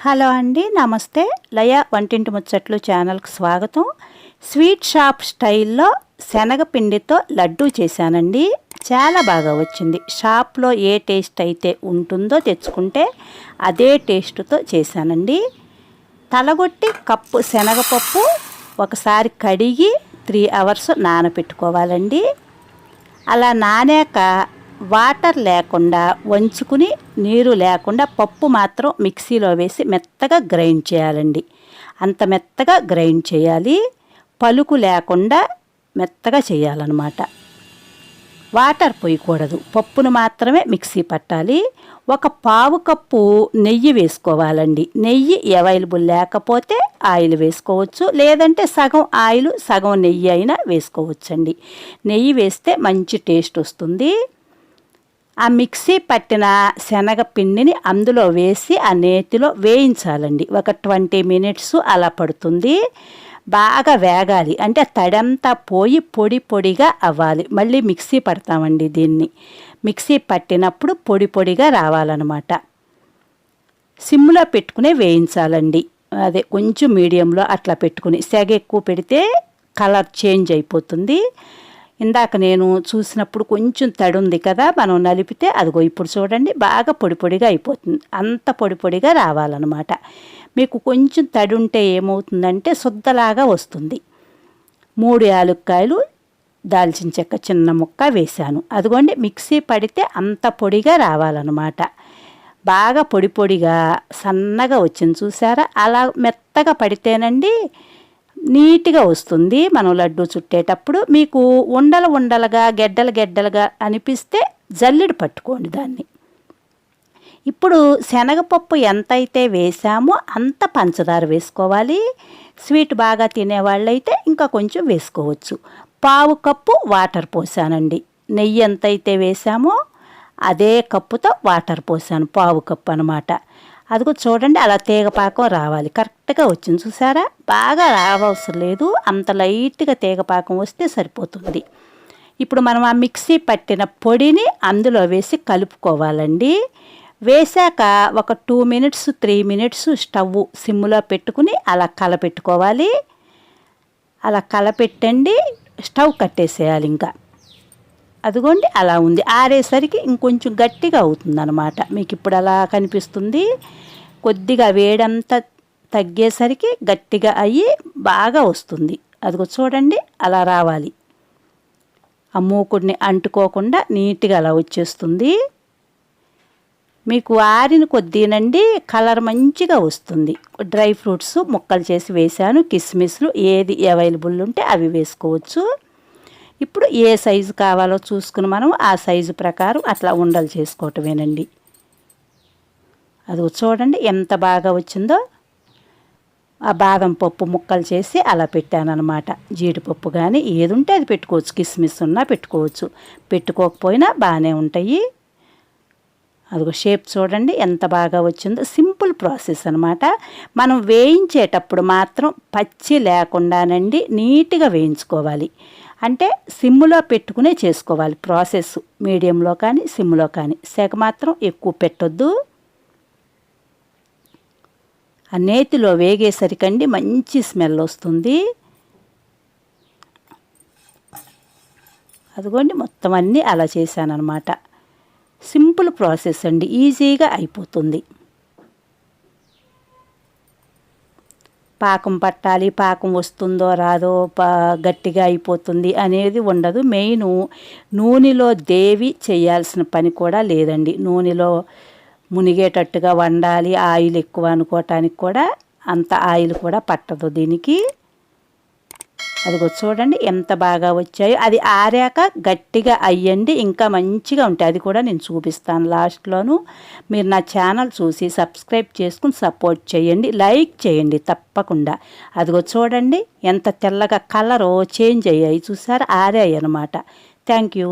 Hello అండి, నమస్తే. లయ వంటింటి ముచ్చట్లు ఛానల్కి స్వాగతం. స్వీట్ షాప్ స్టైల్లో శనగపిండితో లడ్డూ చేశానండి. చాలా బాగా వచ్చింది. షాప్లో ఏ టేస్ట్ అయితే ఉంటుందో తెచ్చుకుంటే అదే టేస్ట్తో చేశానండి. తలగొట్టి కప్పు శనగపప్పు ఒకసారి కడిగి 3 hours నానబెట్టుకోవాలండి. అలా నానాక వాటర్ లేకుండా వంచుకుని నీరు లేకుండా పప్పు మాత్రం మిక్సీలో వేసి మెత్తగా గ్రైండ్ చేయాలండి. అంత మెత్తగా గ్రైండ్ చేయాలి. పలుకు లేకుండా మెత్తగా చేయాలన్నమాట. వాటర్ పోయకూడదు. పప్పును మాత్రమే మిక్సీ పట్టాలి. 1/4 కప్పు నెయ్యి వేసుకోవాలండి. నెయ్యి అవైలబుల్ లేకపోతే ఆయిల్ వేసుకోవచ్చు, లేదంటే సగం ఆయిల్ సగం నెయ్యి అయినా వేసుకోవచ్చండి. నెయ్యి వేస్తే మంచి టేస్ట్ వస్తుంది. ఆ మిక్సీ పట్టిన శనగపిండిని అందులో వేసి ఆ నేతిలో వేయించాలండి. ఒక 20 minutes అలా పడుతుంది. బాగా వేగాలి, అంటే తడంతా పోయి పొడి పొడిగా అవ్వాలి. మళ్ళీ మిక్సీ పడతామండి. దీన్ని మిక్సీ పట్టినప్పుడు పొడి పొడిగా రావాలన్నమాట. సిమ్లో పెట్టుకునే వేయించాలండి. అదే కొంచెం మీడియంలో అట్లా పెట్టుకుని, సెగ ఎక్కువ పెడితే కలర్ చేంజ్ అయిపోతుంది. ఇందాక నేను చూసినప్పుడు కొంచెం తడి ఉంది కదా, మనం నలిపితే అదిగో ఇప్పుడు చూడండి బాగా పొడి పొడిగా అయిపోతుంది. అంత పొడి పొడిగా రావాలన్నమాట. మీకు కొంచెం తడి ఉంటే ఏమవుతుందంటే శుద్ధలాగా వస్తుంది. 3 యాలక్కాయలు, దాల్చిన చెక్క చిన్న ముక్క వేశాను. అదిగోండి మిక్సీ పడితే అంత పొడిగా రావాలన్నమాట. బాగా పొడి పొడిగా సన్నగా వచ్చింది చూసారా. అలా మెత్తగా పడితేనండి నీట్గా వస్తుంది. మనం లడ్డు చుట్టేటప్పుడు మీకు ఉండలుగా గెడ్డలుగా అనిపిస్తే జల్లెడ పట్టుకోండి దాన్ని. ఇప్పుడు శనగపప్పు ఎంతైతే వేసామో అంత పంచదార వేసుకోవాలి. స్వీట్ బాగా తినేవాళ్ళైతే ఇంకా కొంచెం వేసుకోవచ్చు. 1/4 కప్పు వాటర్ పోసానండి. నెయ్యి ఎంతైతే వేసామో అదే కప్పుతో వాటర్ పోసాను. 1/4 కప్పు అనమాట. అదిగో చూడండి అలా తీగపాకం రావాలి. కరెక్ట్గా వచ్చింది చూసారా. బాగా రావవసరం లేదు, అంత లైట్గా తీగపాకం వస్తే సరిపోతుంది. ఇప్పుడు మనం ఆ మిక్సీ పట్టిన పొడిని అందులో వేసి కలుపుకోవాలండి. వేశాక ఒక 2 minutes 3 minutes స్టవ్ సిమ్లో పెట్టుకుని అలా కలపెట్టుకోవాలి. అలా కలపెట్టండి, స్టవ్ కట్టేసేయాలి. ఇంకా అదిగోండి అలా ఉంది. ఆరేసరికి ఇంకొంచెం గట్టిగా అవుతుందన్నమాట. మీకు ఇప్పుడు అలా కనిపిస్తుంది. కొద్దిగా వేడంతా తగ్గేసరికి గట్టిగా అయ్యి బాగా వస్తుంది. అదిగో చూడండి అలా రావాలి. ఆ మూకుడిని అంటుకోకుండా నీట్గా అలా వచ్చేస్తుంది. మీకు ఆరిన కొద్దీనండి కలర్ మంచిగా వస్తుంది. డ్రై ఫ్రూట్స్ ముక్కలు చేసి వేశాను. కిస్మిస్లు ఏది అవైలబుల్ ఉంటే అవి వేసుకోవచ్చు. ఇప్పుడు ఏ సైజు కావాలో చూసుకుని మనం ఆ సైజు ప్రకారం అట్లా ఉండలు చేసుకోవటమేనండి. అది చూడండి ఎంత బాగా వచ్చిందో. ఆ బాదం పప్పు ముక్కలు చేసి అలా పెట్టానన్నమాట. జీడిపప్పు కానీ ఏది ఉంటే అది పెట్టుకోవచ్చు. కిస్మిస్ ఉన్నా పెట్టుకోవచ్చు, పెట్టుకోకపోయినా బాగానే ఉంటాయి. అదిగో షేప్ చూడండి ఎంత బాగా వచ్చిందో. సింపుల్ ప్రాసెస్ అనమాట. మనం వేయించేటప్పుడు మాత్రం పచ్చి లేకుండానండి నీట్గా వేయించుకోవాలి. అంటే సిమ్లో పెట్టుకునే చేసుకోవాలి ప్రాసెస్. మీడియంలో కానీ సిమ్లో కానీ. సెగ మాత్రం ఎక్కువ పెట్టొద్దు. ఆ నేతిలో వేగేసరికండి మంచి స్మెల్ వస్తుంది. అదిగోండి మొత్తం అన్నీ అలా చేశానన్నమాట. సింపుల్ ప్రాసెస్ అండి, ఈజీగా అయిపోతుంది. పాకం పట్టాలి, పాకం వస్తుందో రాదో, గట్టిగా అయిపోతుంది అనేది ఉండదు. మెయిన్ నూనెలో దేవి చేయాల్సిన పని కూడా లేదండి. నూనెలో మునిగేటట్టుగా వండాలి. ఆయిల్ ఎక్కువ అనుకోవటానికి కూడా అంత ఆయిల్ కూడా పట్టదు దీనికి. అదిగో చూడండి ఎంత బాగా వచ్చాయో. అది ఆరాక గట్టిగా అయ్యండి ఇంకా మంచిగా ఉంటాయి. అది కూడా నేను చూపిస్తాను లాస్ట్లోను. మీరు నా ఛానల్ చూసి సబ్స్క్రైబ్ చేసుకుని సపోర్ట్ చేయండి, లైక్ చేయండి తప్పకుండా. అదిగో చూడండి ఎంత తెల్లగా కలరు చేంజ్ అయ్యాయి చూసారా. ఆరాయి అన్నమాట. Thank you.